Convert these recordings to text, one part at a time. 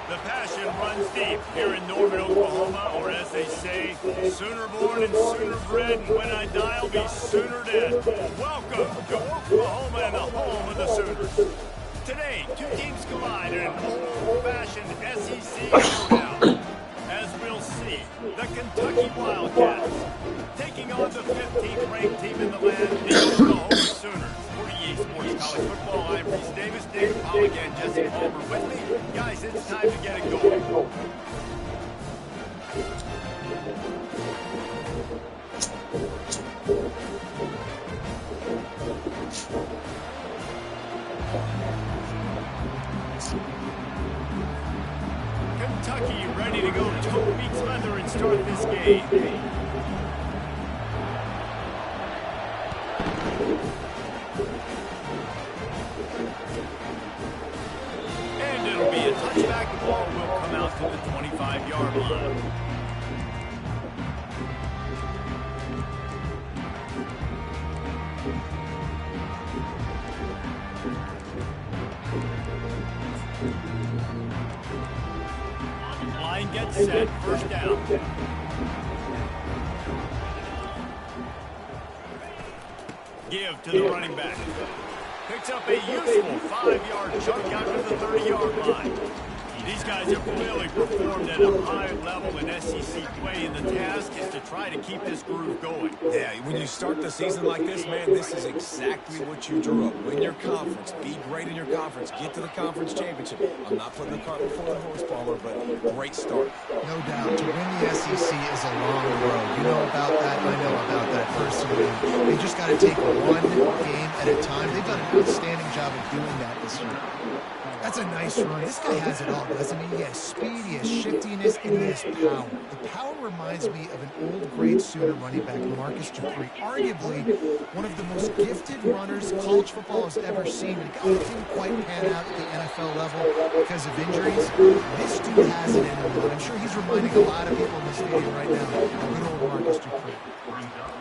The passion runs deep here in Norman, Oklahoma, or as they say, sooner born and sooner bred, and when I die, I'll be sooner dead. Welcome to Oklahoma and the home of the Sooners. Today, two teams collide in an old-fashioned SEC showdown. As we'll see, the Kentucky Wildcats taking on the 15th ranked team in the land, the Oklahoma Sooners. For EA Sports College Football, I'm Reese Davis, Dave Paul again, Jesse Palmer with me. Guys, it's time to get it going. Kentucky ready to go toe meets leather and start this game. And it'll be a touchback. The ball will come out to the 25-yard line. Line gets set, first down. Give to the running back. Picks up a useful 5-yard chunk out to the 30-yard line. He These guys have really performed at a high level in SEC play, and the task is to try to keep this groove going. Yeah, when you start the season like this, man, this is exactly what you drew up. Win your conference, be great in your conference, get to the conference championship. I'm not putting the cart before the horse, Palmer, but great start. No doubt. To win the SEC is a long road. You know about that. I know about that personally. They just got to take one game at a time. They've done an outstanding job of doing that this year. That's a nice run. This guy has it all, doesn't he? He has speed, he has shiftiness, and he has power. The power reminds me of an old great Sooner running back, Marcus Dupree. Arguably one of the most gifted runners college football has ever seen. The guy didn't quite pan out at the NFL level because of injuries. This dude has it in him, and I'm sure he's reminding a lot of people in the stadium right now of good old Marcus Dupree.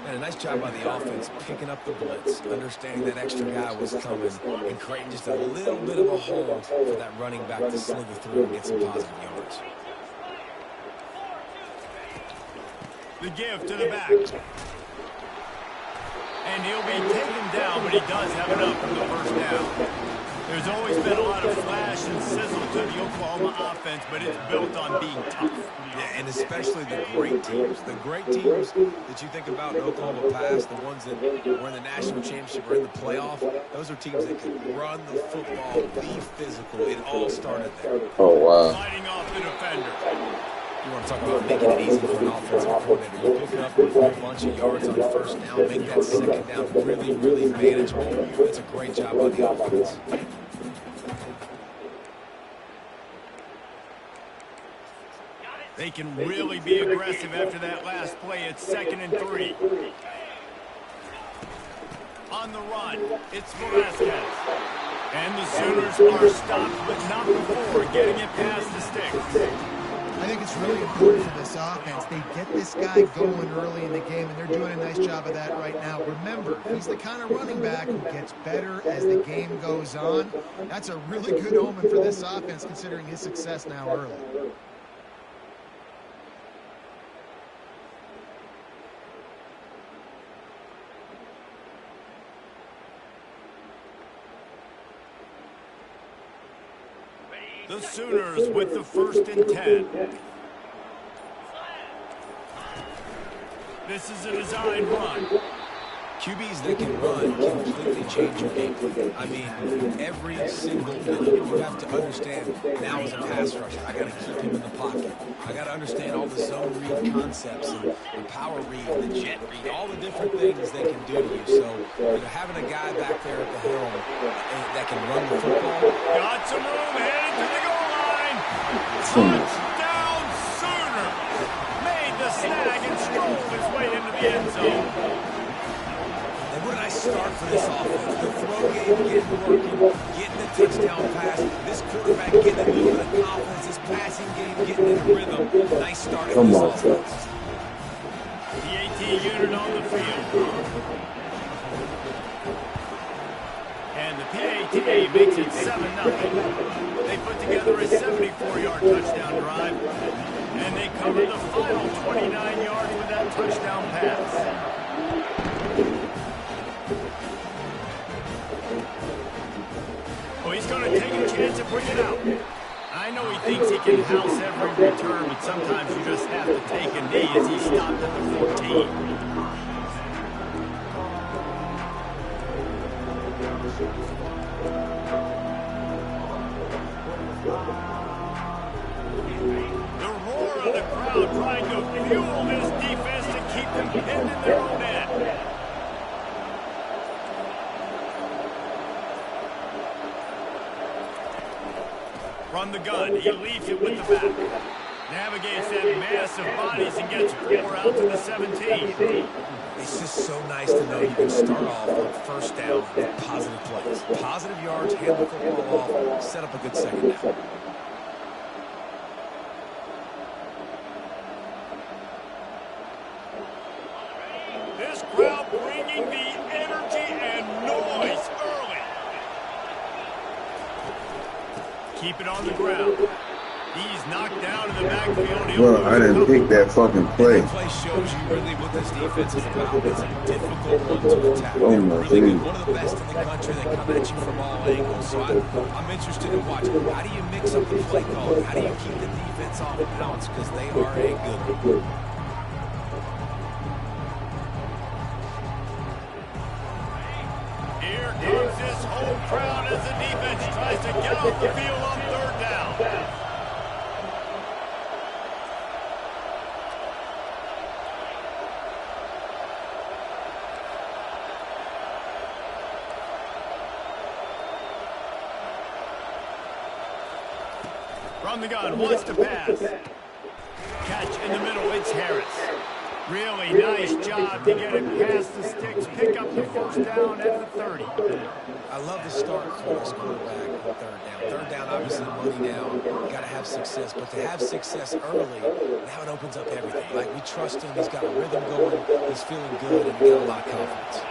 And a nice job by the offense picking up the blitz, understanding that extra guy was coming, and creating just a little bit of a hole for that running back to slither through and get some positive yards. The give to the back. And he'll be taken down, but he does have enough for the first down. There's always been a lot of flash and sizzle to the Oklahoma offense, but it's built on being tough. Yeah, and especially the great teams. The great teams that you think about in Oklahoma past, the ones that were in the national championship or in the playoff, those are teams that could run the football, be physical. It all started there. Oh, wow. Fighting off the defender. You want to talk about making it easy for an offensive coordinator. You pick up a whole bunch of yards on first down, make that second down really, really manageable. That's a great job by the offense. They can really be aggressive after that last play. It's 2nd and 3. On the run, it's Velasquez. And the Sooners are stopped, but not before getting it past the sticks. I think it's really important for this offense. They get this guy going early in the game, and they're doing a nice job of that right now. Remember, he's the kind of running back who gets better as the game goes on. That's a really good omen for this offense, considering his success now early. The Sooners with the 1st and 10. This is a design run. QBs that can run completely change your game plan. I mean, every single minute, you have to understand now as a pass rusher, I got to keep him in the pocket. I got to understand all the zone read concepts and the power read, the jet read, all the different things they can do to you. So having a guy back there at the helm that can run the football. Got some room, headed to the goal line. Touchdown Sooner. Made the snag and strolled his way into the end zone. What a nice start for this offense. The throw game getting working, getting the touchdown pass. This quarterback getting a little bit of confidence. This passing game getting in rhythm. Nice start for this offense. The AT unit on the field. And the PAT makes it 7-0. They put together a 74-yard touchdown drive. And they cover the final 29 yards with that touchdown pass. Oh, he's going to take a chance and bring it out. I know he thinks he can house every return, but sometimes you just have to take a knee as he stopped at the 14. The roar of the crowd trying to fuel this defense to keep them pinned in their own end. Run the gun. He leaves it with the back. Navigates that mass of bodies and gets 4 out to the 17. It's just so nice to know you can start off on first down with positive plays. Positive yards, hand the football off, set up a good second down. This crowd bringing the energy and noise early. Keep it on the ground. He's knocked down in the backfield. Bro, I didn't pick that fucking play. That play shows you really what this defense is about. It's a difficult one to attack. Oh They're my really good. God. One of the best in the country. They come at you from all angles. So I'm interested in watching. How do you mix up the play calling? How do you keep the defense off balance? Because they are a good one. Here comes this home crowd as the defense tries to get off the field on third down. From the gun, wants to pass. Catch in the middle, it's Harris. Really nice job to get it past the sticks, pick up the first down at the 30. I love the start for this quarterback on third down. Third down, obviously, money down. Got to have success. But to have success early, now it opens up everything. Like, we trust him. He's got a rhythm going. He's feeling good, and he got a lot of confidence.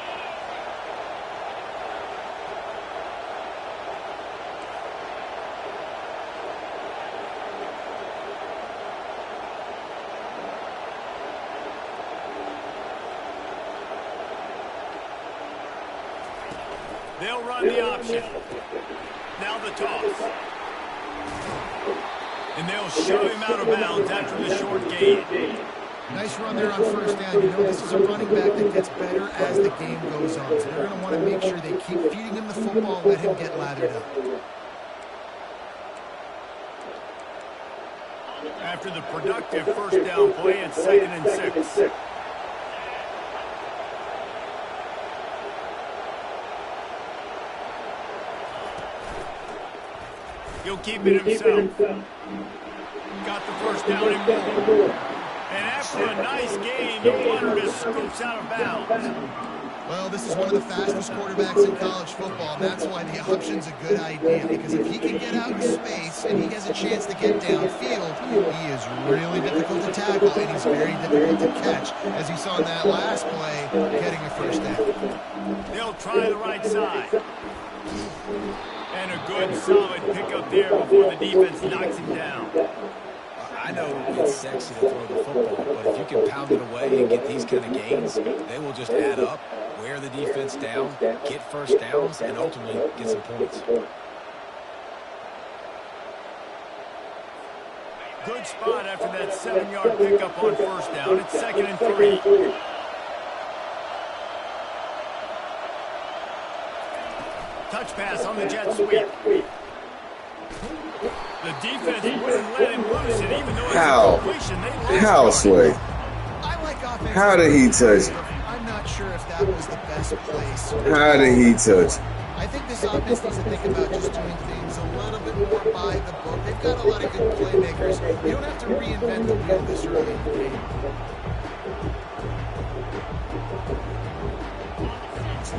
They'll run the option. Now the toss. And they'll shove him out of bounds after the short gain. Nice run there on first down. You know, this is a running back that gets better as the game goes on. So they're going to want to make sure they keep feeding him the football, let him get lathered up. After the productive first down play, it's 2nd and 6. He'll keep it himself. Got the first down and more. And after a nice game, the runner just scoops out of bounds. Well, this is one of the fastest quarterbacks in college football, and that's why the option's a good idea, because if he can get out in space and he has a chance to get downfield, he is really difficult to tackle, and he's very difficult to catch, as you saw in that last play, getting a first down. They'll try the right side. And a good, solid pickup there before the defense knocks him down. I know it's sexy to throw the football, but if you can pound it away and get these kind of gains, they will just add up, wear the defense down, get first downs, and ultimately get some points. Good spot after that 7-yard pickup on first down. It's 2nd and 3. Touch pass on the jet sweep. The defense wouldn't let him loose, and even though it's a completion, they lost. How, Slay? I like offense. How did he touch? I'm not sure if that was the best place. How did he touch? I think this offense needs to think about just doing things a little bit more by the book. They've got a lot of good playmakers. You don't have to reinvent the wheel this early in the game.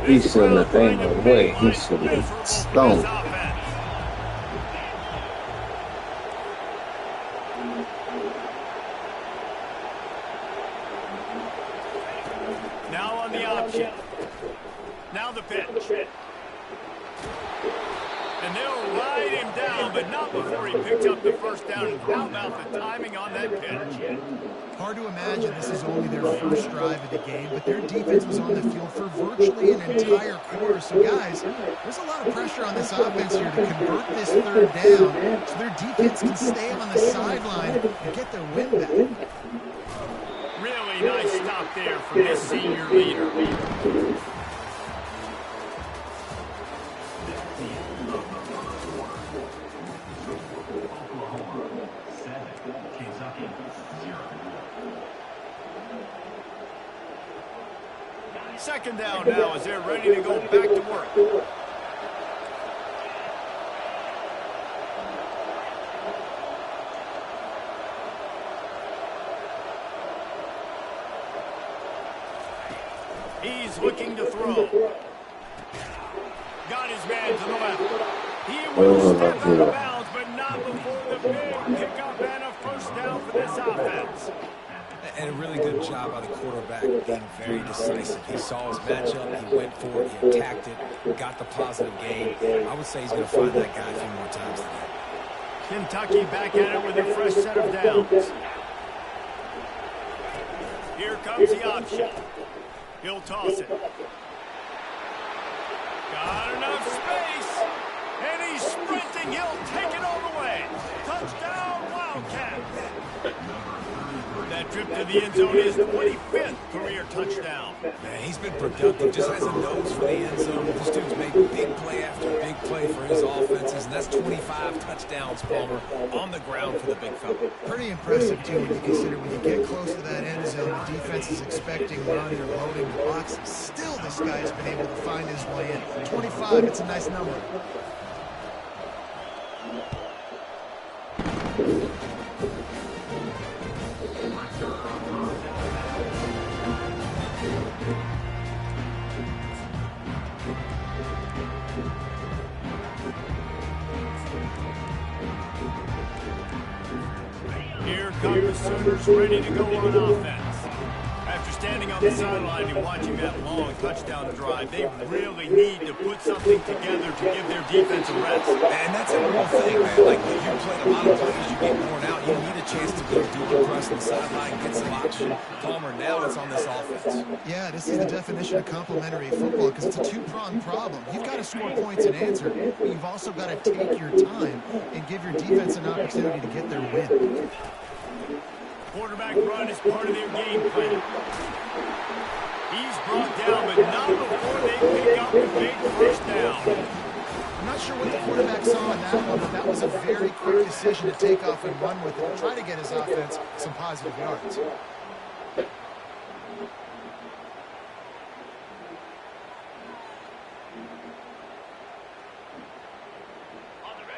He shouldn't have been away. He should have been stoned. Now on the option. Now the pitch. And they'll ride him down, but not before he picks up the first down. And how about the timing on that pitch? Hard to imagine this is only their first drive of the game, but their defense was on the field for virtually an entire quarter. So, guys, there's a lot of pressure on this offense here to convert this third down so their defense can stay on the sideline and get their win back. Really nice stop there from this senior leader. Second down now as they're ready to go back to work. He's looking to throw. Got his man to the left. He will step out of bounds, but not before the big pickup and a first down for this offense. And a really good job by the quarterback being very decisive. He saw his matchup, he went for it, he attacked it, got the positive gain. I would say he's going to find that guy a few more times today. Kentucky back at it with a fresh set of downs. Here comes the option. He'll toss it. Got enough space. And he's sprinting. He'll take it all the way. Touchdown, Wildcats. That trip to the end zone is 25th career touchdown. Man, he's been productive. Just has a nose for the end zone. This dude's made big play after big play for his offenses, and that's 25 touchdowns, Palmer, on the ground for the big fella. Pretty impressive, too, when you consider when you get close to that end zone, the defense is expecting run or loading the box. Still, this guy's been able to find his way in. 25, it's a nice number. Here come the Sooners ready to go on offense. After standing on the sideline and watching that long touchdown drive, they really need to put something together to give their defense a rest. And that's a real thing, man. Like, when you play a lot of plays, you get worn out. You need a chance to go decompress on the sideline, get some oxygen. Palmer, now it's on this offense. Yeah, this is the definition of complementary football because it's a two-pronged problem. You've got to score points and answer, but you've also got to take your time and give your defense an opportunity to get their win. Quarterback run is part of their game plan. He's brought down, but not before they pick up the big first down. I'm not sure what the quarterback saw in that one, but that was a very quick decision to take off and run with it and try to get his offense some positive yards.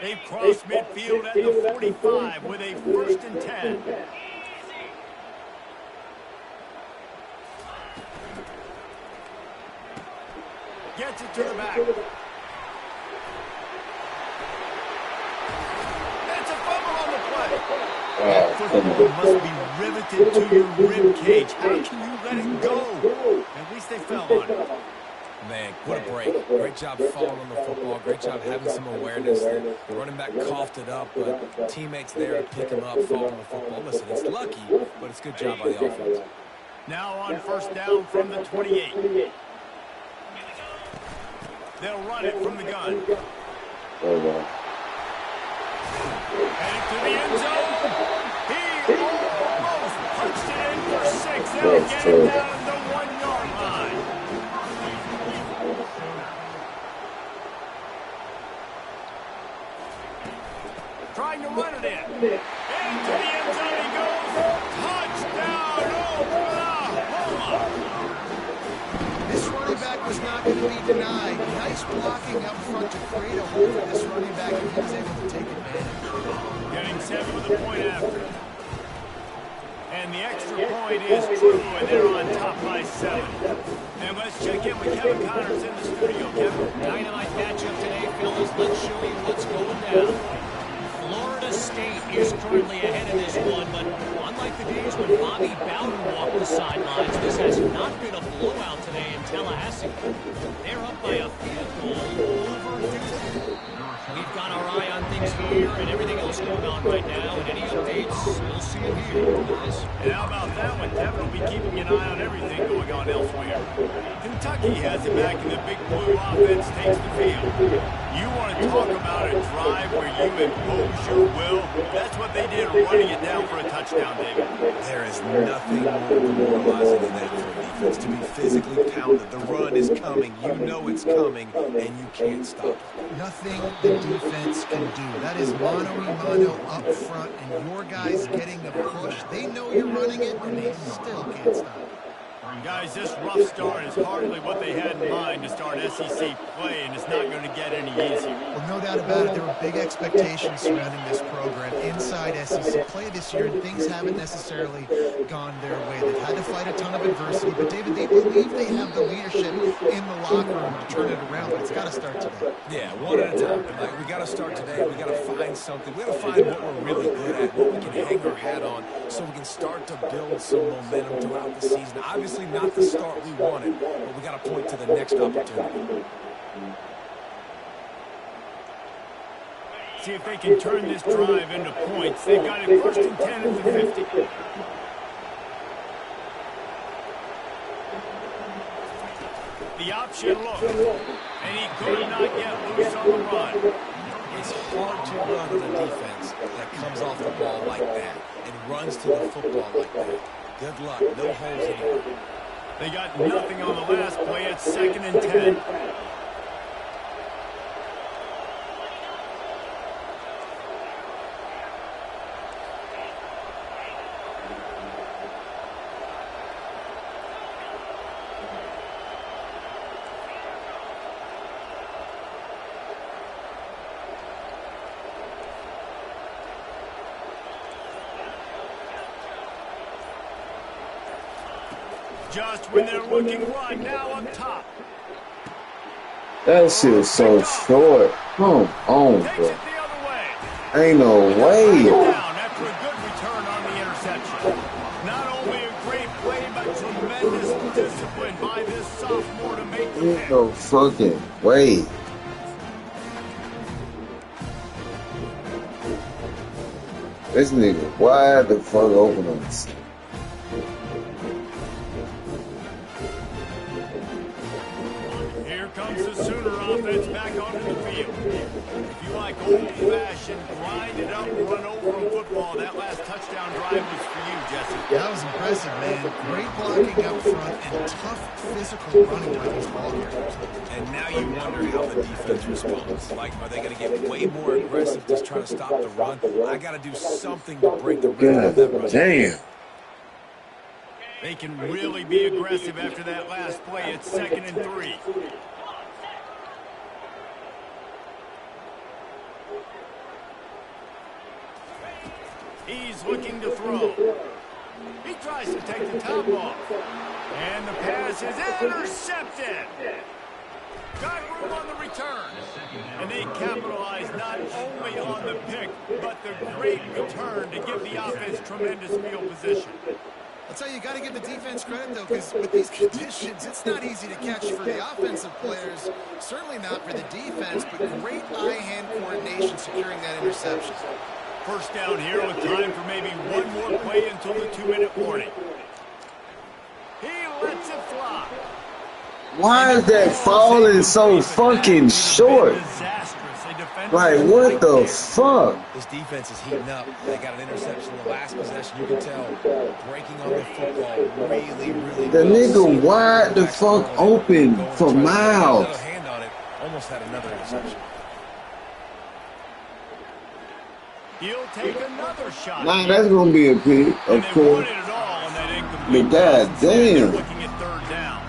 They've crossed midfield at the 45 with a 1st and 10. Gets it to the back. That's a fumble on the play. That football must be riveted to your rib cage. How can you let it go? At least they fell on it. Man, what a break. Great job falling on the football. Great job having some awareness. The running back coughed it up, but teammates there to pick him up, fall on the football. Listen, it's lucky, but it's a good job by the offense. Now on 1st down from the 28. They'll run it from the gun. Heading to the end zone. He almost punched it in for 6. They'll get him down the 1-yard line. Trying to run it in. Into the end zone he goes. Touchdown, Oklahoma. This running back was not going to be denied. Nice blocking up front to create a hole for this running back, and he was able to take advantage. Getting 7 with a point after. And the extra point is true, and they're on top by 7. And let's check in with Kevin Connors in the studio. Kevin. Dynamite matchup today, fellas. Let's show you what's going down. Florida State is currently ahead of this one, but unlike the days when Bobby Bowden walked the sidelines, this has not been a blowout today in Tallahassee. They're up by a field goal over Duke. We've got our eye on things here and everything else going on right now, and any updates, we'll see you here, guys. And how about that one? Kevin will be keeping an eye on everything going on elsewhere. Kentucky has it back, and the big blue offense takes the field. You want to talk about a drive where you impose your will? That's what they did, running it down for a touchdown, David. There is nothing more demoralizing than that for a defense, to be physically pounded. The run is coming. You know it's coming, and you can't stop it. Nothing the defense can do. That is mano-a-mano up front, and your guys getting the push. They know you're running it, and they still can't stop it. Guys, this rough start is hardly what they had in mind to start SEC play, and it's not going to get any easier. Well, no doubt about it. There were big expectations surrounding this program inside SEC play this year, and things haven't necessarily gone their way. They've had to fight a ton of adversity, but, David, they believe they have the leadership in the locker room to turn it around, but it's got to start today. Yeah, one at a time. Like, we got to start today. We got to find something. We got to find what we're really good at, what we can hang our hat on, so we can start to build some momentum throughout the season. Obviously, not the start we wanted, but we got to point to the next opportunity. See if they can turn this drive into points. They've got it first and 10 at the 50. The option look, and he could not get loose on the run. It's hard to run on a defense that comes off the ball like that and runs to the football like that. Good luck. No holes anywhere. They got nothing on the last play. It's 2nd and 10. Just when they're looking right now up top. That shit is so short. Come on, Takes bro. it the other way. Ain't no way. Down after a good return on the interception. Not only a great play, but tremendous discipline by this sophomore to make the Ain't pick. no fucking way. This nigga wide the fuck open on this. Here comes the Sooner offense back onto the field. If you like old-fashioned, grind-it up, run-over football, that last touchdown drive was for you, Jesse. That was impressive, man. Great blocking up front and tough physical running by these ball carriers. And now you wonder how the defense responds. Like, are they going to get way more aggressive to try to stop the run? I got to do something to break the rhythm of that God run. damn. They can really be aggressive after that last play. It's 2nd and 3. He's looking to throw. He tries to take the top off. And the pass is intercepted. Got room on the return. And they capitalize not only on the pick, but the great return to give the offense tremendous field position. I'll tell you, you got to give the defense credit, though, because with these conditions, it's not easy to catch for the offensive players. Certainly not for the defense, but great eye-hand coordination securing that interception. First down here with time for maybe one more play until the 2-minute warning. He lets it fly. Why is that falling so fucking short? Like, what the fuck? This defense is heating up. They got an interception in the last possession. You can tell breaking on the football really, really The well. nigga wide the fuck open for miles. Another hand on it. Almost had another interception. He'll take another shot. Nah, that's gonna be a pick, of course. But god damn. Looking at 3rd down.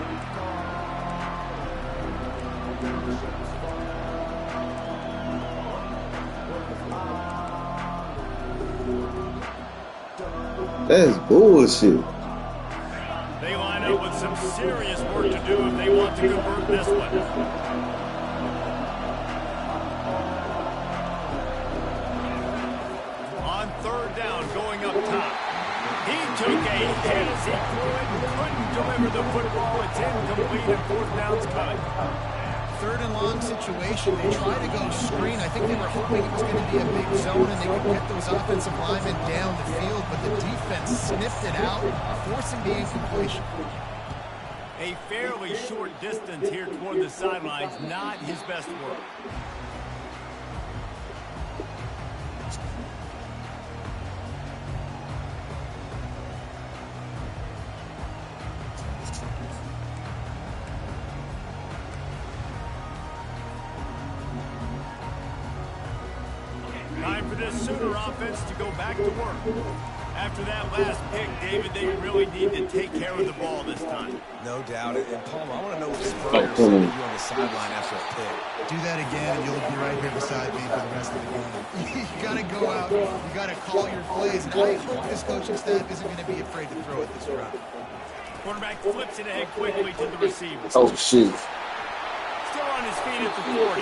That's bullshit. They line up with some serious work to do if they want to convert this one. On 3rd down, going up top. He took a hit as he threw it and couldn't deliver the football. It's incomplete and 4th down's cut. 3rd and long situation. They try to go screen. I think they were hoping it was going to be a big zone and they could get those offensive linemen down the field, but the defense sniffed it out, forcing the incompletion. A fairly short distance here toward the sidelines, not his best work. Time for this Sooner offense to go back to work. After that last pick, David, they really need to take care of the ball this time. No doubt. And Palmer, I want to know what Spurrier said to you on the sideline after a pick. Do that again, and you'll be right here beside me for the rest of the game. You got to go out. You got to call your plays. And I hope this coaching staff isn't going to be afraid to throw at this run. Quarterback flips it ahead quickly to the receiver. Oh shit. Still on his feet at the 40.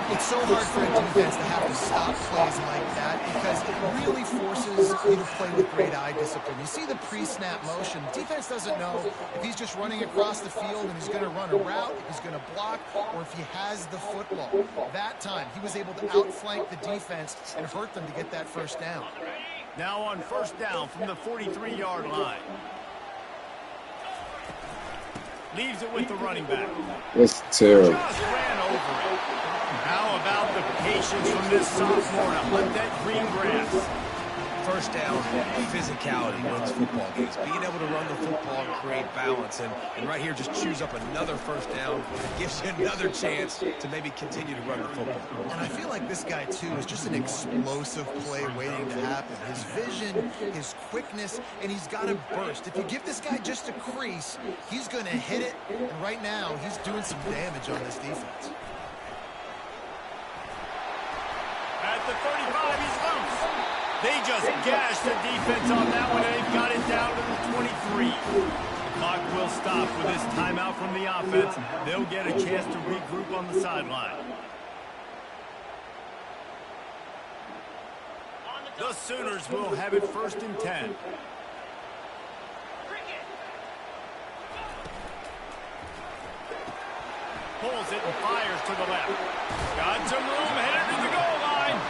It's so hard for a defense to have to stop plays like that because it really forces you to play with great eye discipline. You see the pre-snap motion. Defense doesn't know if he's just running across the field and he's going to run a route, if he's going to block, or if he has the football. That time, he was able to outflank the defense and hurt them to get that first down. Now on first down from the 43-yard line. Leaves it with the running back. That's terrible. Just ran over it. How about the patience from this sophomore to hunt that green grass? First down, physicality wins football games. Being able to run the football and create balance. And right here, just choose up another first down. Gives you another chance to maybe continue to run the football. And I feel like this guy, too, is just an explosive play waiting to happen. His vision, his quickness, and he's got a burst. If you give this guy just a crease, he's going to hit it. And right now, he's doing some damage on this defense. At the 35, he's loose. They just gashed the defense on that one, and they've got it down to the 23. The clock will stop with this timeout from the offense. They'll get a chance to regroup on the sideline. The Sooners will have it 1st and 10. Pulls it and fires to the left. Got some room, headed to the goal line.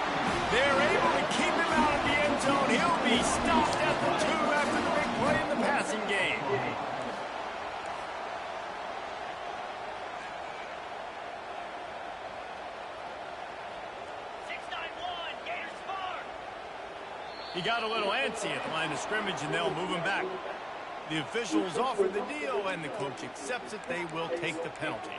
They're able to keep him out of the end zone. He'll be stopped at the 2 after the big play in the passing game. He got a little antsy at the line of scrimmage, and they'll move him back. The officials offer the deal, and the coach accepts it. They will take the penalty.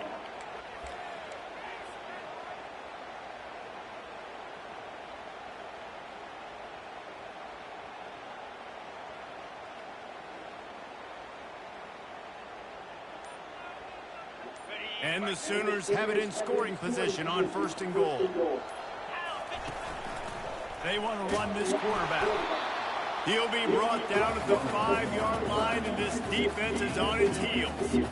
And the Sooners have it in scoring position on 1st and goal. They want to run this quarterback. He'll be brought down at the 5-yard line, and this defense is on its heels. You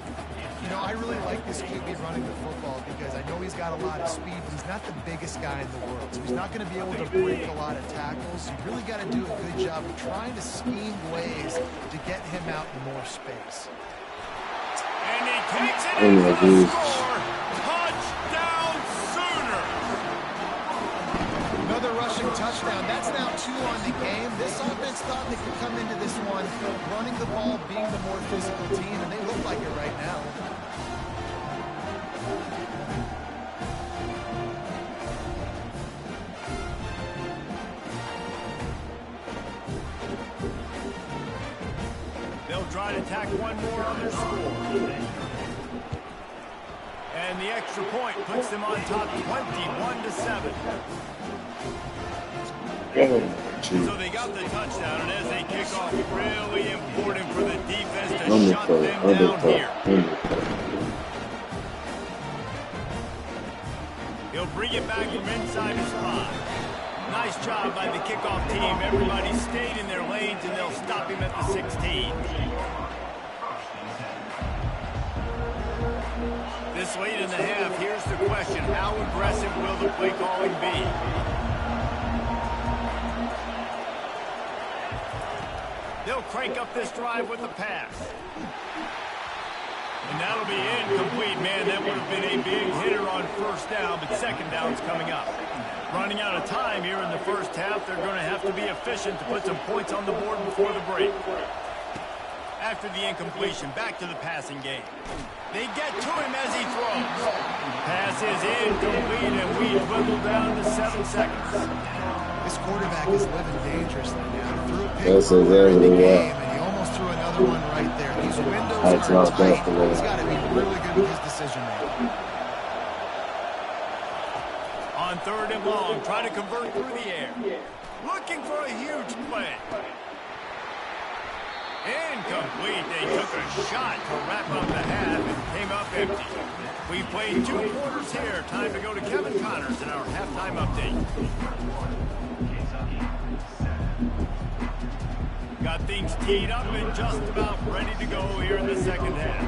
know, I really like this QB running the football because I know he's got a lot of speed, but he's not the biggest guy in the world. So he's not going to be able to break a lot of tackles. You really got to do a good job of trying to scheme ways to get him out in more space. And he takes it in for the score. Touchdown, Sooners! Another rushing touchdown. That's now 2 on the game. This offense thought they could come into this one running the ball, being the more physical team, and they look like it right now. They'll try to tack one more on their score. And the extra point puts them on top 21-7. So they got the touchdown, and as they kick off, really important for the defense to shut them down here. He'll bring it back from inside his 5. Nice job by the kickoff team. Everybody stayed in their lanes, and they'll stop him at the 16. This late in the half, here's the question. How aggressive will the play calling be? They'll crank up this drive with the pass. And that'll be incomplete, man. That would have been a big hitter on first down, but second down's coming up. Running out of time here in the first half, they're going to have to be efficient to put some points on the board before the break. After the incompletion, back to the passing game. They get to him as he throws. Pass is incomplete, and we dwindle down to 7 seconds. This quarterback is living dangerously now. He threw a pick earlier in the game, and he almost threw another one right there. These windows are tight. He's got to be really good with his decision-making. On 3rd and long, trying to convert through the air. Looking for a huge play. Incomplete. They took a shot to wrap up the half and came up empty. We played 2 quarters here. Time to go to Kevin Connors in our halftime update. Got things teed up and just about ready to go here in the second half.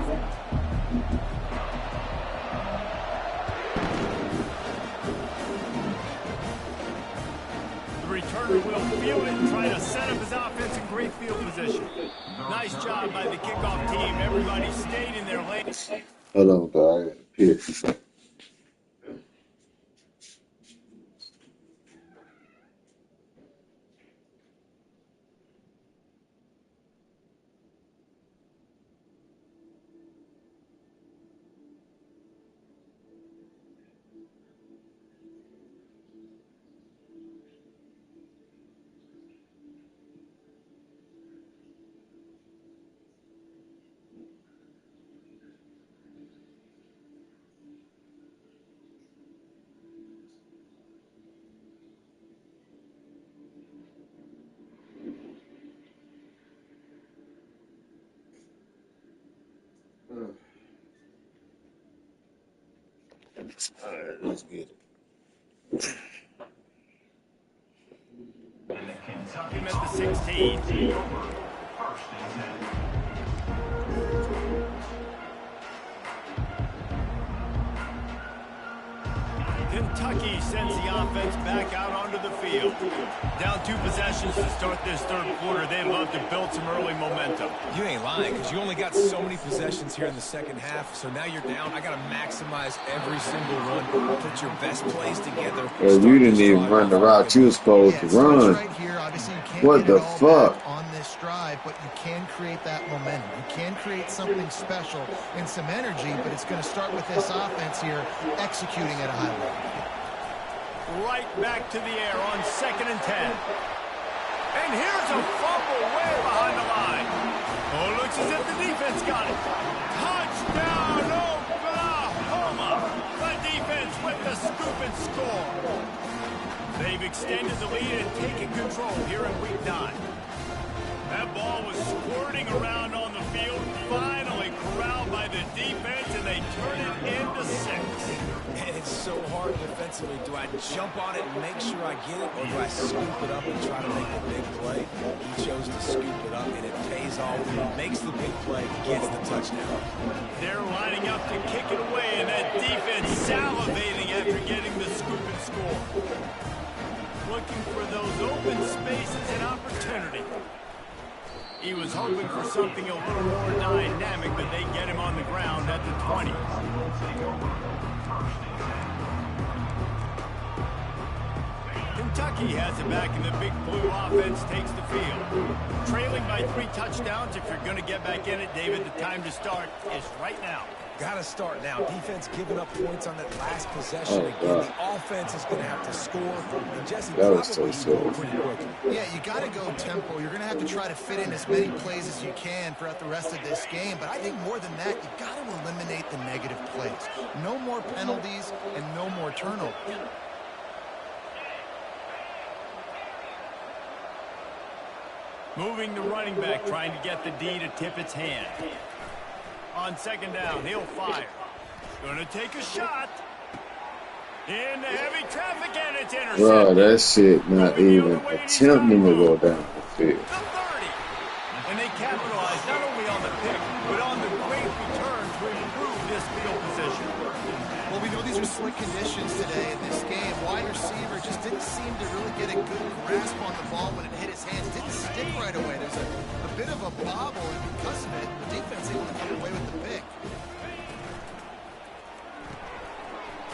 returner will field it and try to set up his offense in great field position. Nice job by the kickoff team. Everybody stayed in their lane. Hold on, guys. All right, let's get it. Kentucky at the 16. Kentucky sends the offense back out onto the field. Down 2 possessions to start this third quarter. They'd love to build some early momentum. You ain't lying, because you only got so many possessions here in the second half, so now you're down. I got to maximize every single one, put your best plays together. Well, you didn't even run the route you were supposed to run. Right here. Obviously, you can't What get the it all fuck? back on this drive, but you can create that momentum. You can create something special and some energy, but it's going to start with this offense here executing at a high level. Right back to the air on 2nd and 10. And here's a fumble way behind the line. Oh, looks as if the defense got it. Touchdown, Oklahoma. The defense with the scoop and score. They've extended the lead and taken control here in week 9. That ball was squirting around on the field, finally corralled by the defense, and they turn it into 6. And it's so hard defensively. Do I jump on it and make sure I get it, or do I scoop it up and try to make the big play? He chose to scoop it up, and it pays off. Makes the big play, gets the touchdown. They're lining up to kick it away, and that defense salivating after getting the scoop and score. Looking for those open spaces and opportunity. He was hoping for something a little more dynamic, but they get him on the ground at the 20. Kentucky has it back, and the big blue offense takes the field. Trailing by 3 touchdowns. If you're going to get back in it, David, the time to start is right now. Got to start now. Defense giving up points on that last possession again. The offense is going to have to score. And Jesse, That was probably so go silly. pretty quick. Yeah, you got to go tempo. You're going to have to try to fit in as many plays as you can throughout the rest of this game. But I think more than that, you got to eliminate the negative plays. No more penalties and no more turnovers. Moving the running back, trying to get the D to tip its hand. On 2nd down, he'll fire. Gonna take a shot. Into heavy traffic, and it's intercepted. Bro, that shit not even attempting to go down the field. The 30. And they capitalize not only on the pick, but on the great return to improve this field position. Well, we know these are slick conditions today in this game. Wide receiver just didn't seem to really get a good grasp on the ball when it hit his hands. Didn't stick right away. There's a bit of a bobble, and because of it, the defense able to come away with the pick.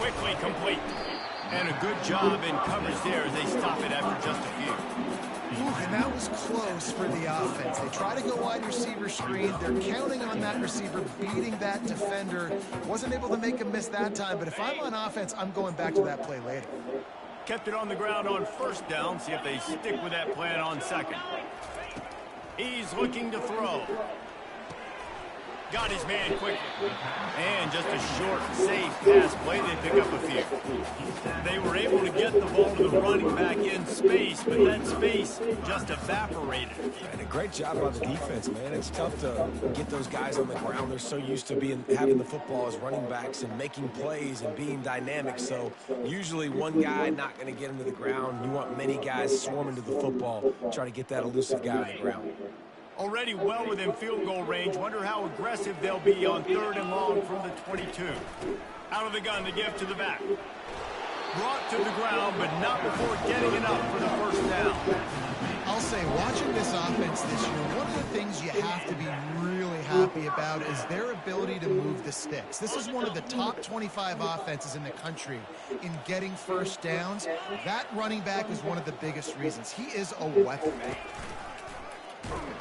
Quickly complete. And a good job in coverage there as they stop it after just a few. Ooh, and that was close for the offense. They try to go wide receiver screen. They're counting on that receiver beating that defender. Wasn't able to make a miss that time, but if I'm on offense, I'm going back to that play later. Kept it on the ground on 1st down. See if they stick with that plan on 2nd. He's looking to throw. Got his man quickly. And just a short, safe pass play. They pick up a few. They were able to get the ball to the running back in space, but that space just evaporated. And a great job by the defense, man. It's tough to get those guys on the ground. They're so used to having the football as running backs and making plays and being dynamic. So usually one guy not going to get him to the ground. You want many guys swarming to the football, try to get that elusive guy on the ground. Already well within field goal range. Wonder how aggressive they'll be on 3rd and long from the 22. Out of the gun to give to the back. Brought to the ground, but not before getting enough for the 1st down. this offense this year, one of the things you have to be really happy about is their ability to move the sticks. This is one of the top 25 offenses in the country in getting first downs. That running back is one of the biggest reasons. He is a weapon.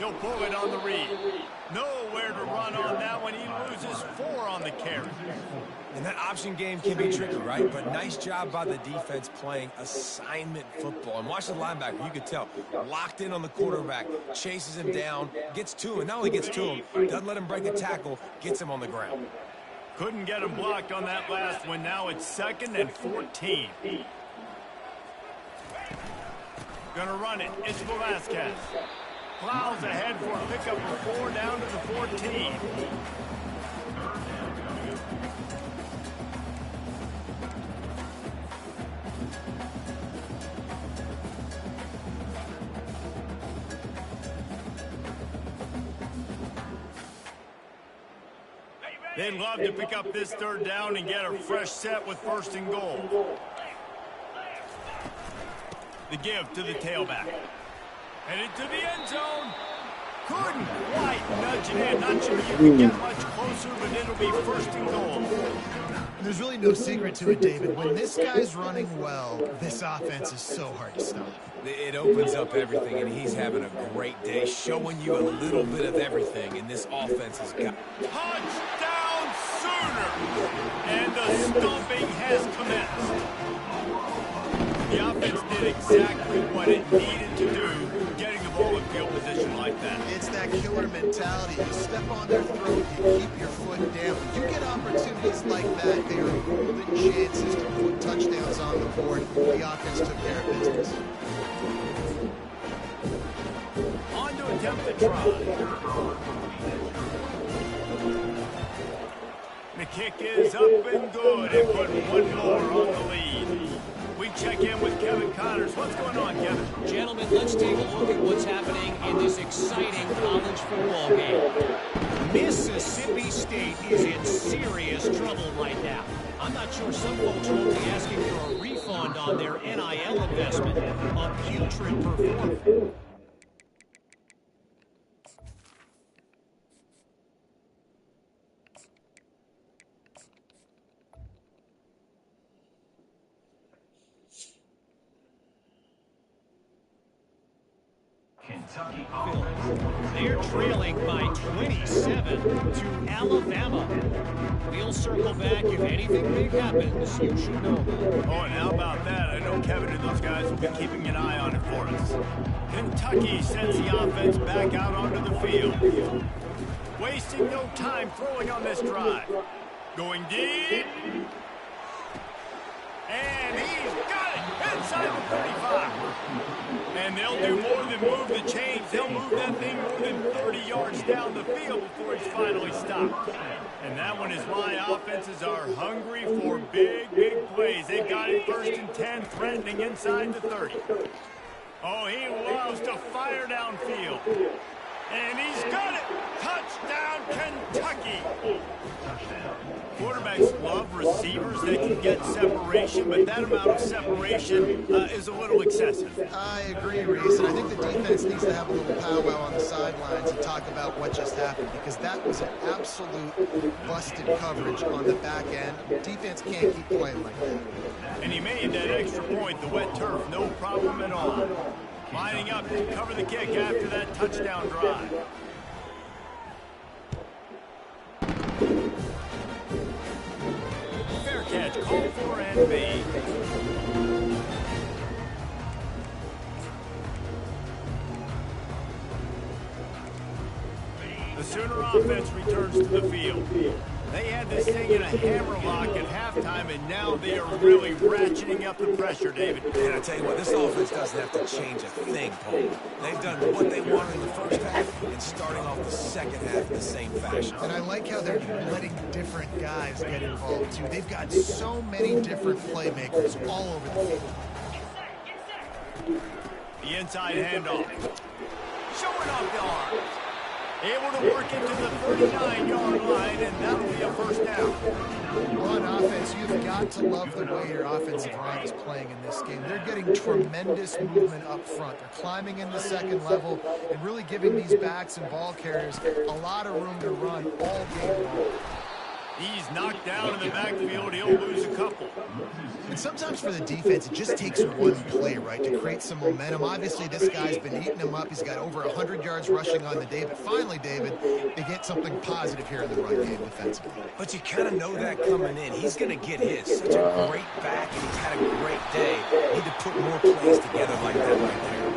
He'll pull it on the read. Nowhere to run on that one. He loses 4 on the carry. And that option game can be tricky, right? But nice job by the defense playing assignment football. And watch the linebacker. You could tell. Locked in on the quarterback. Chases him down. Gets to him. And not only gets to him, doesn't let him break the tackle. Gets him on the ground. Couldn't get him blocked on that last one. Now it's 2nd and 14. Gonna run it. It's Velasquez. Plows ahead for a pickup of 4 down to the 14. They'd love to pick up this 3rd down and get a fresh set with 1st and goal. The give to the tailback. Headed to the end zone. Couldn't quite nudge it in. Not sure you can get much closer, but it'll be 1st and goal. There's really no secret to it, David. When this guy's running well, this offense is so hard to stop. It opens up everything, and he's having a great day, showing you a little bit of everything, and this offense has got... Touchdown Sooners! And the stomping has commenced. The offense did exactly what it needed to do, getting the ball in field position like that. It's that killer mentality. You step on their throat, you keep your foot down. When you get opportunities like that, they are golden chances to put touchdowns on the board. The offense took care of business. On to attempt the try. The kick is up and good, and put 1 more on the lead. We check in with Kevin Connors. What's going on, Kevin? Gentlemen, let's take a look at what's happening in this exciting college football game. Mississippi State is in serious trouble right now. I'm not sure some folks won't be asking for a refund on their NIL investment. A putrid performance. They're trailing by 27 to Alabama. We'll circle back if anything big happens. You should know. Oh, and how about that? I know Kevin and those guys will be keeping an eye on it for us. Kentucky sends the offense back out onto the field. Wasting no time throwing on this drive. Going deep. And he's got it inside the 35. And they'll do more than move the chains. They'll move that thing more than 30 yards down the field before it's finally stopped. And that one is why offenses are hungry for big, big plays. They've got it 1st and 10, threatening inside the 30. Oh, he loves to fire downfield. And he's got it. Touchdown, Kentucky. Quarterbacks love receivers that can get separation, but that amount of separation is a little excessive. I agree, Reese, and I think the defense needs to have a little powwow on the sidelines and talk about what just happened, because that was an absolute busted coverage on the back end. Defense can't keep playing like that. And he made that extra point, the wet turf, no problem at all. Lining up to cover the kick after that touchdown drive. Fair catch, called for and made. The Sooner offense returns to the field. They had this thing in a hammer lock at halftime, and now they are really ratcheting up the pressure, David. And I tell you what, this offense doesn't have to change a thing, Paul. They've done what they wanted in the first half and starting off the second half in the same fashion. And I like how they're letting different guys get involved, too. They've got so many different playmakers all over the field. The inside handoff. Showing off the arms. Able to work into the 39-yard line, and that'll be a 1st down. Well, on offense, you've got to love the way your offensive line is playing in this game. They're getting tremendous movement up front. They're climbing in the second level and really giving these backs and ball carriers a lot of room to run all game long. He's knocked down in the backfield. He'll lose a couple. And sometimes for the defense, it just takes one play, right, to create some momentum. Obviously, this guy's been eating him up. He's got over 100 yards rushing on the day. But finally, David, they get something positive here in the run game defensively. But you kind of know that coming in. He's going to get his. Such a great back, and he's had a great day. Need to put more plays together like that right there.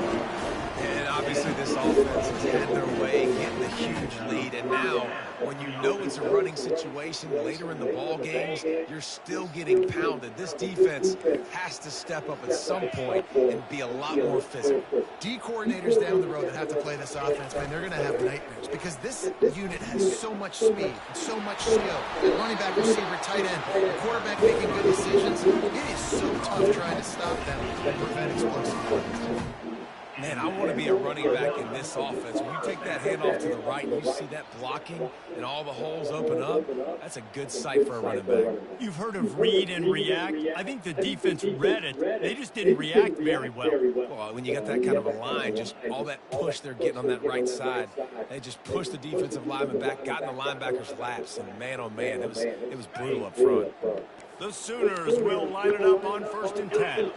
And obviously, this offense has had their way, getting the huge lead. And now, when you know it's a running situation later in the ball games, you're still getting pounded. This defense has to step up at some point and be a lot more physical. D coordinators down the road that have to play this offense, man, they're going to have nightmares because this unit has so much speed and so much skill. The running back, receiver, tight end, the quarterback making good decisions. It is so tough trying to stop them and prevent explosive plays. Man, I want to be a running back in this offense. When you take that handoff to the right and you see that blocking and all the holes open up, that's a good sight for a running back. You've heard of read and react. I think the defense read it. They just didn't react very well. Well, when you got that kind of a line, just all that push they're getting on that right side, they just pushed the defensive lineman back, got in the linebacker's laps, and man, oh man, it was brutal up front. The Sooners will line it up on 1st and 10.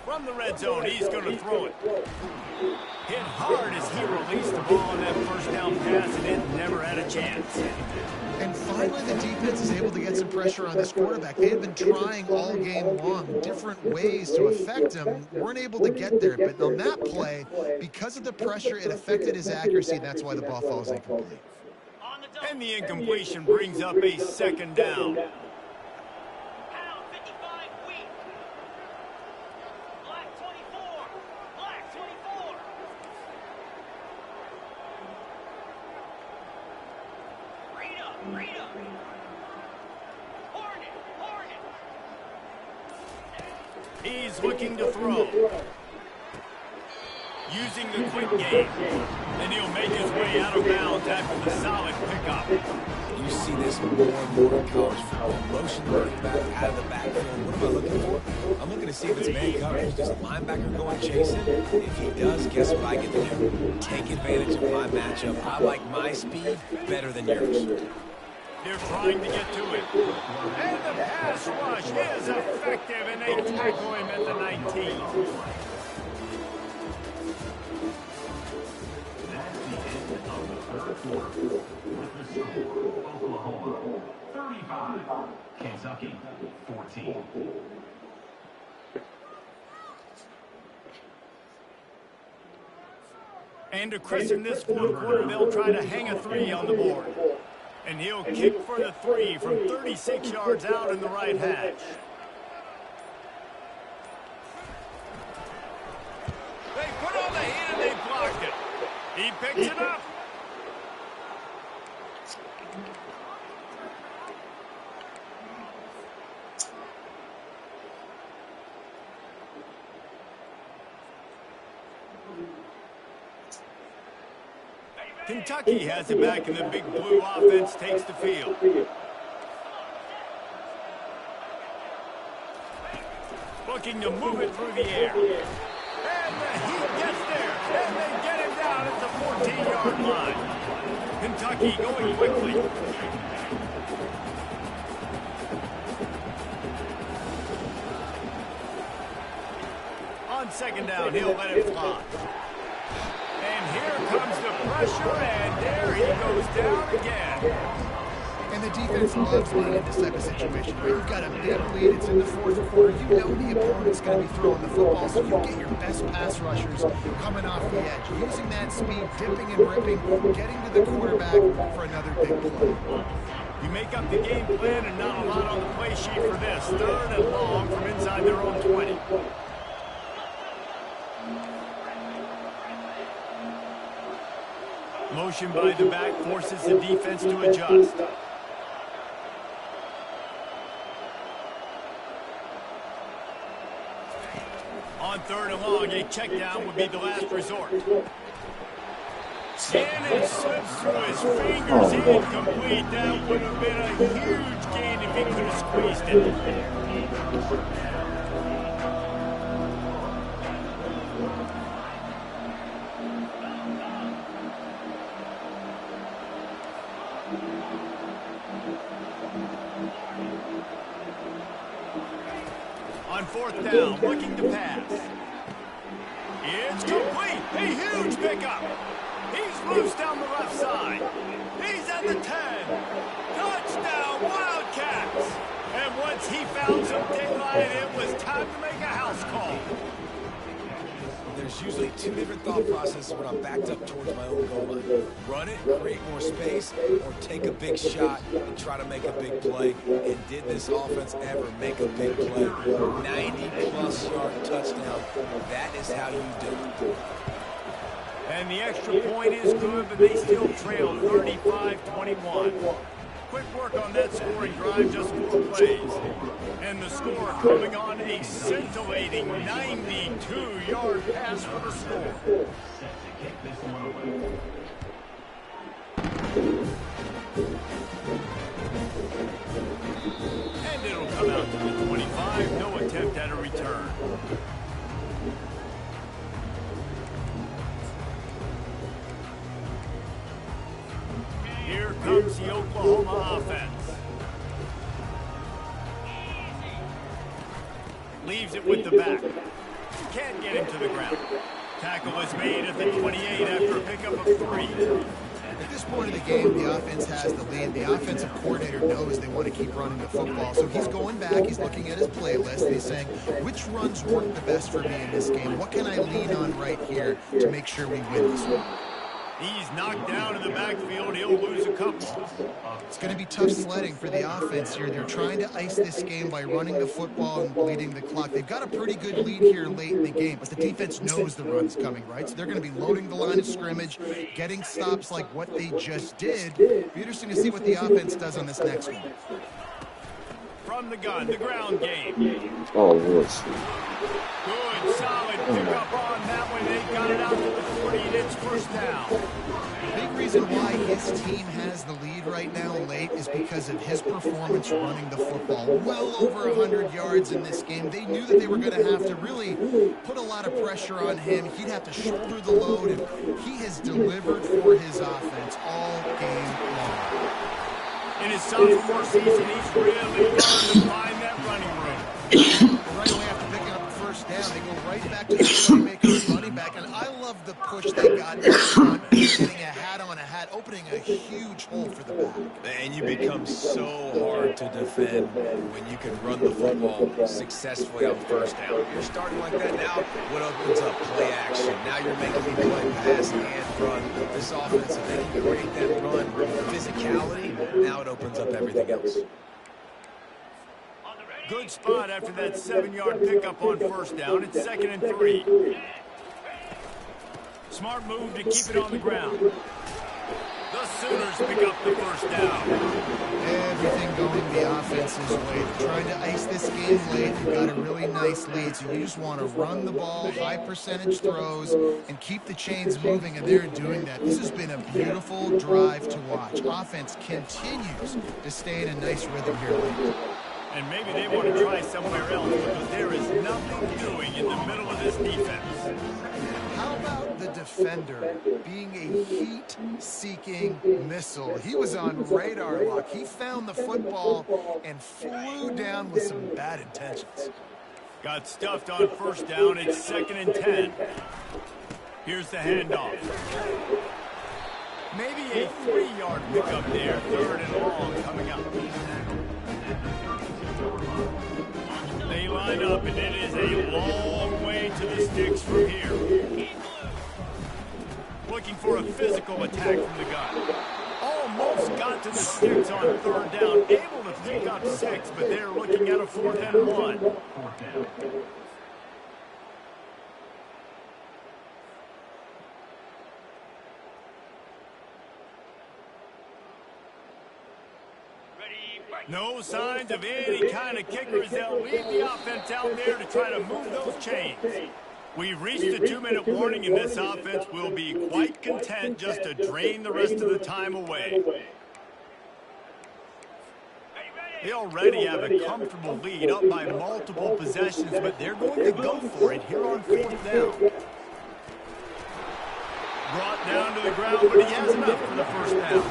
From the red zone, he's going to throw it. Hit hard as he released the ball on that first down pass, and it never had a chance. And finally, the defense is able to get some pressure on this quarterback. They had been trying all game long, different ways to affect him. Weren't able to get there, but on that play, because of the pressure, it affected his accuracy, and that's why the ball falls incomplete. And the incompletion brings up a 2nd down. He's looking to throw. Using the quick game. And he'll make his way out of bounds after the solid pickup. You see this more and more in college football. Motion running back out of the backfield. What am I looking for? I'm looking to see if it's man coverage. Does the linebacker go and chase it? If he does, guess what I get to do? Take advantage of my matchup. I like my speed better than yours. They're trying to get to it. And the pass rush is effective, and they tackle him at the 19. That's the end of the 3rd quarter. With the score, Oklahoma 35, Kentucky 14. And to christen this 4th quarter, they'll try to hang a 3 on the board. And he'll kick for the 3 from 36 yards out in the right hash. They put on the heat and they blocked it. He picks it up. Kentucky has it back, and the big blue offense takes the field. Looking to move it through the air. And the heat gets there, and they get him down at the 14-yard line. Kentucky going quickly. On 2nd down, he'll let it fly. And here comes the pressure, and there he goes down again. And the defense loves being in this type of situation, where you've got a big lead, it's in the 4th quarter, you know the opponent's going to be throwing the football, so you get your best pass rushers coming off the edge, using that speed, dipping and ripping, getting to the quarterback for another big play. You make up the game plan, and not a lot on the play sheet for this. 3rd and long from inside their own 20. Motion by the back forces the defense to adjust. On 3rd and long, a check down would be the last resort. Cannon slips through his fingers. Incomplete. That would have been a huge gain if he could have squeezed it. On fourth down, looking to pass. It's complete. A huge pickup. He's loose down the left side. He's at the 10. Touchdown, Wildcats. And once he found some daylight, it was time to make a house call. There's usually two different thought processes when I'm backed up towards my own goal line. Run it, create more space, or take a big shot and try to make a big play. And did this offense ever make a big play? 90-plus yard touchdown. That is how you do it. And the extra point is good, but they still trail 35-21. Quick work on that scoring drive, just 4 plays. And the score coming on a scintillating 92-yard pass for the score. And it'll come out to the 25, no attempt at a return. Here comes the Oklahoma offense. Leaves it with the back. Can't get him to the ground. Tackle is made at the 28 after a pickup of 3. At this point of the game, the offense has the lead. The offensive coordinator knows they want to keep running the football. So he's going back, he's looking at his playlist, and he's saying, which runs work the best for me in this game? What can I lean on right here to make sure we win this one? He's knocked down in the backfield. He'll lose a couple. It's going to be tough sledding for the offense here. They're trying to ice this game by running the football and bleeding the clock. They've got a pretty good lead here late in the game, but the defense knows the run's coming, right? So they're going to be loading the line of scrimmage, getting stops like what they just did. It'll be interesting to see what the offense does on this next one. From the gun, the ground game. Oh, yes. Good, solid pickup on that one. They got it out to the 40, and it's first down. Big reason why his team has the lead right now late is because of his performance running the football. Well over 100 yards in this game. They knew that they were going to have to really put a lot of pressure on him. He'd have to shoulder the load, and he has delivered for his offense all game long. In his sophomore season, he's really learned to find that running room. Right away after picking up the first down, they go right back to the playmaker running back, and I love the push they got in front, getting a hat on a hat, opening a huge hole for the back. And you become so hard to defend when you can run the football successfully on first down. You're starting like that now, what opens up play action. Now you're making me play pass and run. This offense, if they can create that run physicality, now it opens up everything else. Good spot after that 7-yard pickup on first down. It's 2nd and 3. Smart move to keep it on the ground. The Sooners pick up the first down. Everything going the offense's way. They're trying to ice this game late. They've got a really nice lead, so you just want to run the ball, high percentage throws, and keep the chains moving, and they're doing that. This has been a beautiful drive to watch. Offense continues to stay in a nice rhythm here late. And maybe they want to try somewhere else because there is nothing doing in the middle of this defense. How about the defender being a heat-seeking missile? He was on radar lock. He found the football and flew down with some bad intentions. Got stuffed on first down. It's 2nd and 10. Here's the handoff. Maybe a 3-yard pickup there. 3rd and long coming up. They line up, and it is a long way to the sticks from here. Looking for a physical attack from the gun. Almost got to the sticks on 3rd down. Able to pick up 6, but they're looking at a 4th and 1. No signs of any kind of kickers. They'll leave the offense out there to try to move those chains. We've reached the 2-minute warning, and this offense will be quite content just to drain the rest of the time away. They already have a comfortable lead, up by multiple possessions, but they're going to go for it here on 4th down. Brought down to the ground, but he has enough for the first down.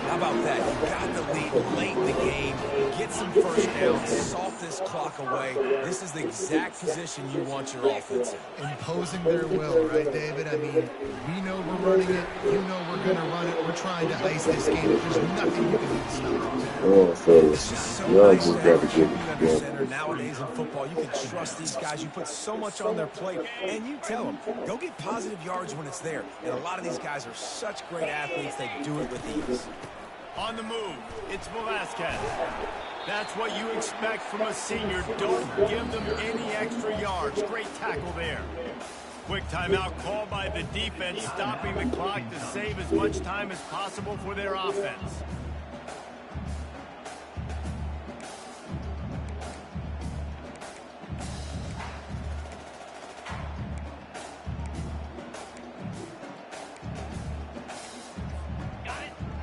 How about that? You got the lead late in the game. Get some first downs. Salt this clock away. This is the exact position you want your offense in. Imposing their will, right, David? I mean, we know we're running it. You know we're going to run it. We're trying to ice this game. There's nothing you can do to stop it. Oh, fellas. It's just so Y'all nice just to got have to a get QB it under together. center. Nowadays in football, you can trust these guys. You put so much on their plate, and you tell them, go get positive yards when it's there. And a lot of these guys are such great athletes, they do it with ease. On the move, it's Velasquez. That's what you expect from a senior. Don't give them any extra yards. Great tackle there. Quick timeout called by the defense, stopping the clock to save as much time as possible for their offense.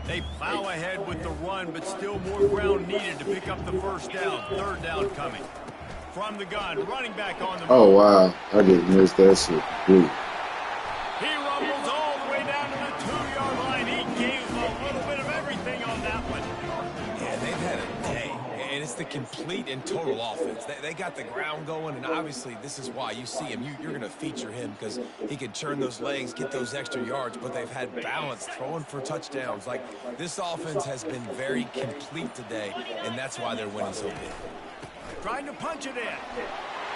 They plow ahead with the run, but still more ground needed to pick up the first down. 3rd down coming. From the gun, running back on the move. Oh, wow. I just missed that shit. Dude. He rumbles all the way down to the 2-yard line. He gave a little bit of everything on that one. Yeah, they've had a day, and it's the complete and total offense. They got the ground going, and obviously this is why you see him. You're going to feature him because he can turn those legs, get those extra yards, but they've had balance, throwing for touchdowns. Like, this offense has been very complete today, and that's why they're winning so big. Trying to punch it in.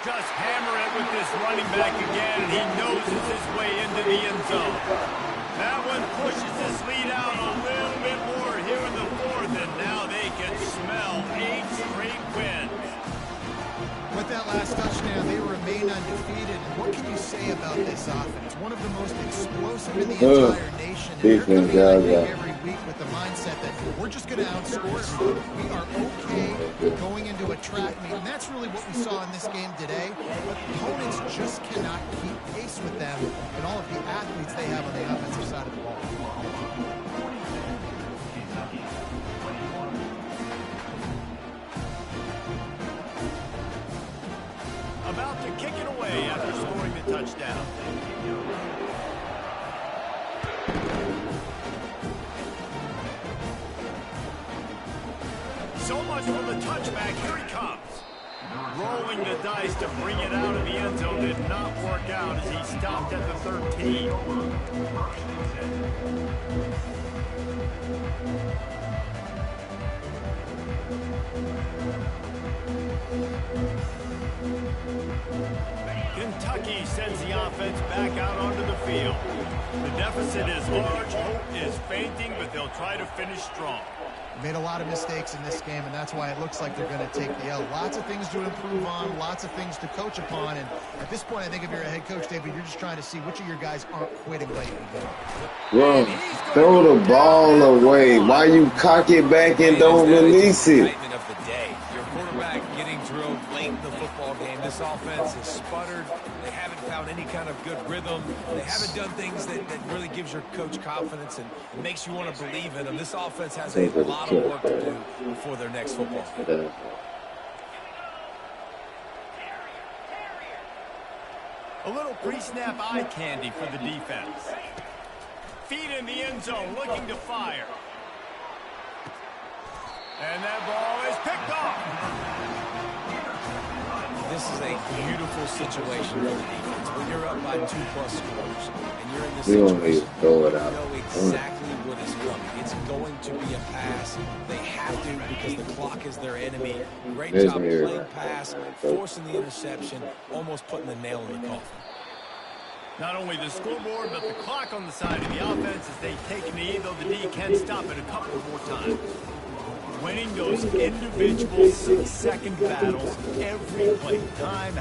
Just hammer it with this running back again, and he noses his way into the end zone. That one pushes this lead out a little bit more here in the 4th, and now they can smell 8 straight wins. With that last touchdown, they remain undefeated. And what can you say about this offense? One of the most explosive in the entire nation. And they're coming in, I think, every week with the mindset that we're just going to outscore everybody. We are okay going into a track meet. And that's really what we saw in this game today. But opponents just cannot keep pace with them and all of the athletes they have on the offensive side of the ball. About to kick it away after scoring the touchdown. So much for the touchback. Here he comes. Rolling the dice to bring it out of the end zone did not work out as he stopped at the 13. Kentucky sends the offense back out onto the field. The deficit is large, hope is fainting, but they'll try to finish strong. Made a lot of mistakes in this game, and that's why it looks like they're going to take the L. Lots of things to improve on, lots of things to coach upon, and at this point, I think if you're a head coach, David, you're just trying to see which of your guys aren't quitting late in the game. Bro, throw the ball away. Why you cock it back and don't release it? Of the day. Your quarterback getting drilled late in the football game. This offense is sputtered. They haven't found any kind of good rhythm. They haven't done things that really gives your coach confidence and makes you want to believe in them. This offense has a lot of work to do before their next football game. A little pre-snap eye candy for the defense. Feet in the end zone, looking to fire. And that ball is picked off. This is a beautiful situation for the defense. When you're up by 2+ scores and you're in this situation, you know exactly what is coming. It's going to be a pass. They have to because the clock is their enemy. Great job playing pass, forcing the interception, almost putting the nail in the coffin. Not only the scoreboard, but the clock on the side of the offense as they take a knee, though the D can stop it a couple more times. Winning those individual 6-second battles every play, time